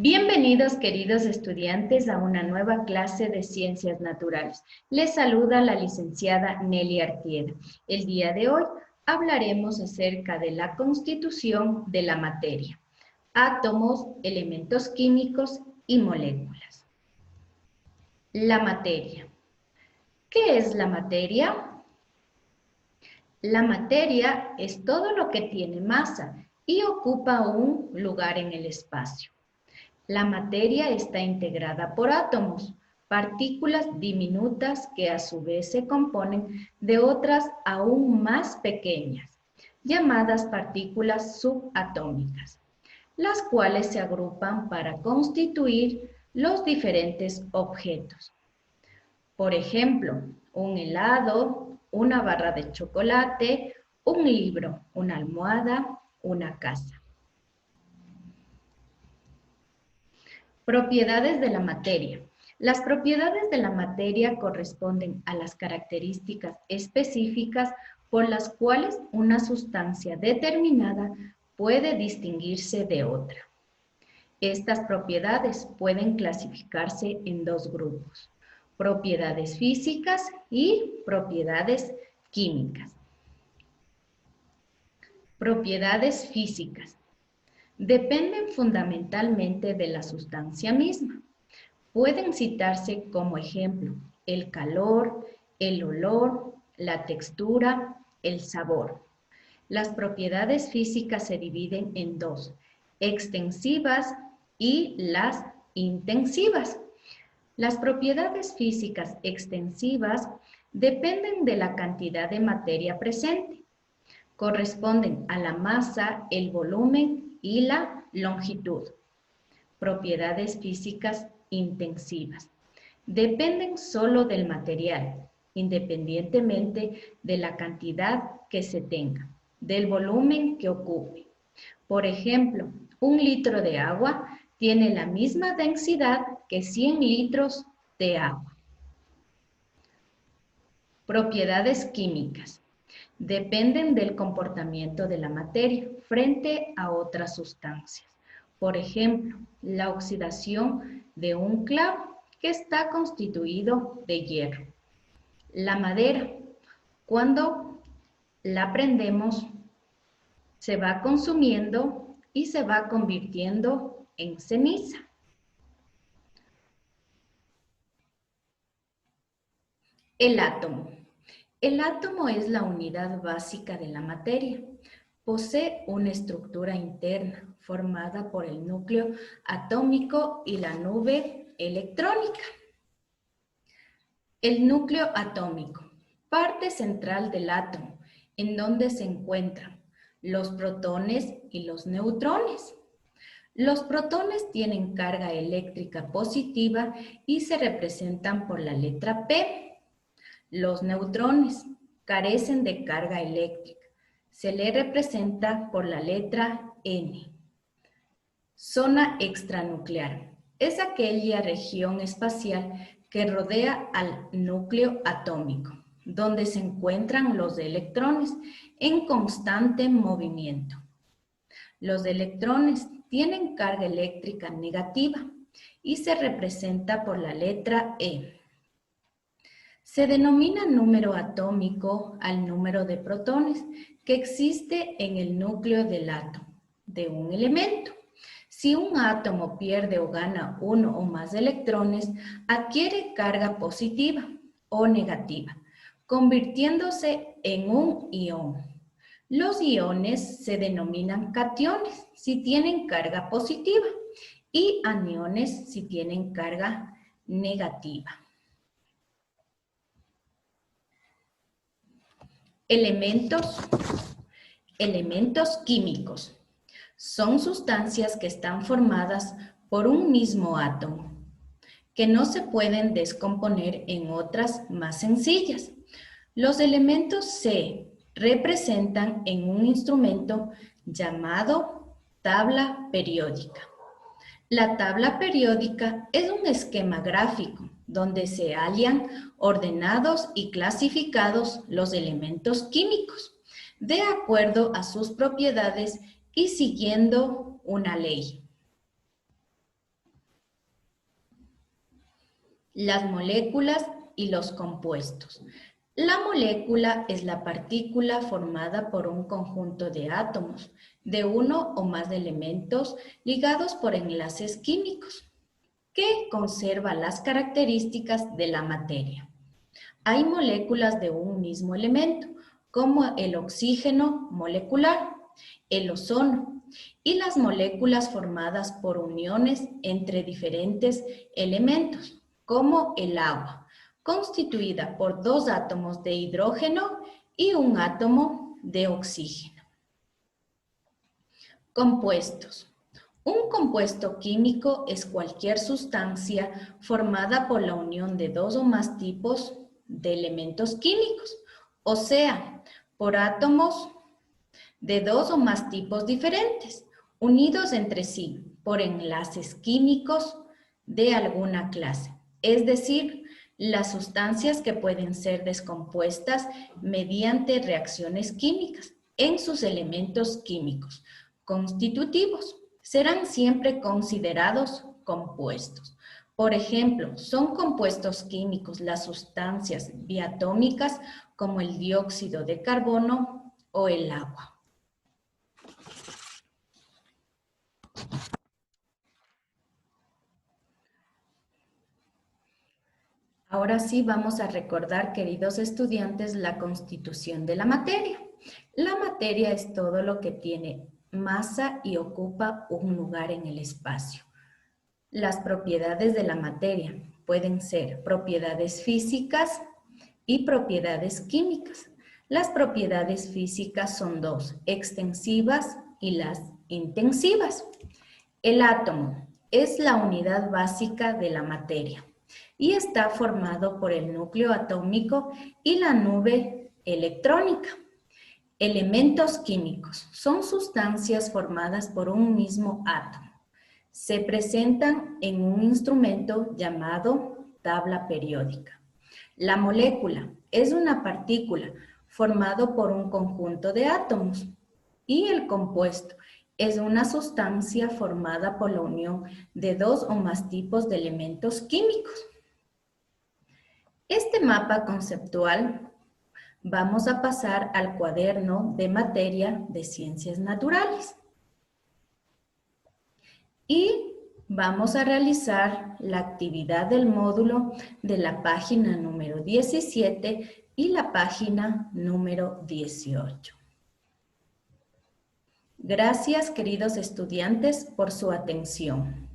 Bienvenidos, queridos estudiantes, a una nueva clase de Ciencias Naturales. Les saluda la licenciada Nelly Artieda. El día de hoy hablaremos acerca de la constitución de la materia, átomos, elementos químicos y moléculas. La materia. ¿Qué es la materia? La materia es todo lo que tiene masa y ocupa un lugar en el espacio. La materia está integrada por átomos, partículas diminutas que a su vez se componen de otras aún más pequeñas, llamadas partículas subatómicas, las cuales se agrupan para constituir los diferentes objetos. Por ejemplo, un helado, una barra de chocolate, un libro, una almohada, una casa. Propiedades de la materia. Las propiedades de la materia corresponden a las características específicas por las cuales una sustancia determinada puede distinguirse de otra. Estas propiedades pueden clasificarse en dos grupos: propiedades físicas y propiedades químicas. Propiedades físicas. Dependen fundamentalmente de la sustancia misma. Pueden citarse como ejemplo el calor, el olor, la textura, el sabor. Las propiedades físicas se dividen en dos: extensivas y las intensivas. Las propiedades físicas extensivas dependen de la cantidad de materia presente. Corresponden a la masa, el volumen y la longitud. Propiedades físicas intensivas. Dependen solo del material, independientemente de la cantidad que se tenga, del volumen que ocupe. Por ejemplo, un litro de agua tiene la misma densidad que 100 litros de agua. Propiedades químicas. Dependen del comportamiento de la materia frente a otras sustancias. Por ejemplo, la oxidación de un clavo que está constituido de hierro. La madera, cuando la prendemos, se va consumiendo y se va convirtiendo en ceniza. El átomo. El átomo es la unidad básica de la materia. Posee una estructura interna formada por el núcleo atómico y la nube electrónica. El núcleo atómico, parte central del átomo, en donde se encuentran los protones y los neutrones. Los protones tienen carga eléctrica positiva y se representan por la letra P. Los neutrones carecen de carga eléctrica. Se le representa por la letra N. Zona extranuclear. Es aquella región espacial que rodea al núcleo atómico, donde se encuentran los electrones en constante movimiento. Los electrones tienen carga eléctrica negativa y se representa por la letra E. Se denomina número atómico al número de protones que existe en el núcleo del átomo de un elemento. Si un átomo pierde o gana uno o más electrones, adquiere carga positiva o negativa, convirtiéndose en un ion. Los iones se denominan cationes si tienen carga positiva y aniones si tienen carga negativa. Elementos químicos. Son sustancias que están formadas por un mismo átomo, que no se pueden descomponer en otras más sencillas. Los elementos se representan en un instrumento llamado tabla periódica. La tabla periódica es un esquema gráfico donde se hallan ordenados y clasificados los elementos químicos de acuerdo a sus propiedades y siguiendo una ley. las moléculas y los compuestos. La molécula es la partícula formada por un conjunto de átomos, de uno o más elementos ligados por enlaces químicos, que conserva las características de la materia. Hay moléculas de un mismo elemento, como el oxígeno molecular, el ozono, y las moléculas formadas por uniones entre diferentes elementos, como el agua, constituida por 2 átomos de hidrógeno y un átomo de oxígeno. Compuestos. Un compuesto químico es cualquier sustancia formada por la unión de 2 o más tipos de elementos químicos, o sea, por átomos de 2 o más tipos diferentes, unidos entre sí por enlaces químicos de alguna clase, es decir, las sustancias que pueden ser descompuestas mediante reacciones químicas en sus elementos químicos constitutivos serán siempre considerados compuestos. Por ejemplo, son compuestos químicos las sustancias diatómicas como el dióxido de carbono o el agua. Ahora sí vamos a recordar, queridos estudiantes, la constitución de la materia. La materia es todo lo que tiene masa y ocupa un lugar en el espacio. Las propiedades de la materia pueden ser propiedades físicas y propiedades químicas. Las propiedades físicas son 2, extensivas y las intensivas. El átomo es la unidad básica de la materia y está formado por el núcleo atómico y la nube electrónica. Elementos químicos son sustancias formadas por un mismo átomo. Se presentan en un instrumento llamado tabla periódica. La molécula es una partícula formada por un conjunto de átomos y el compuesto es una sustancia formada por la unión de 2 o más tipos de elementos químicos. Este mapa conceptual vamos a pasar al cuaderno de materia de ciencias naturales. Y vamos a realizar la actividad del módulo de la página número 17 y la página número 18. Gracias, queridos estudiantes, por su atención.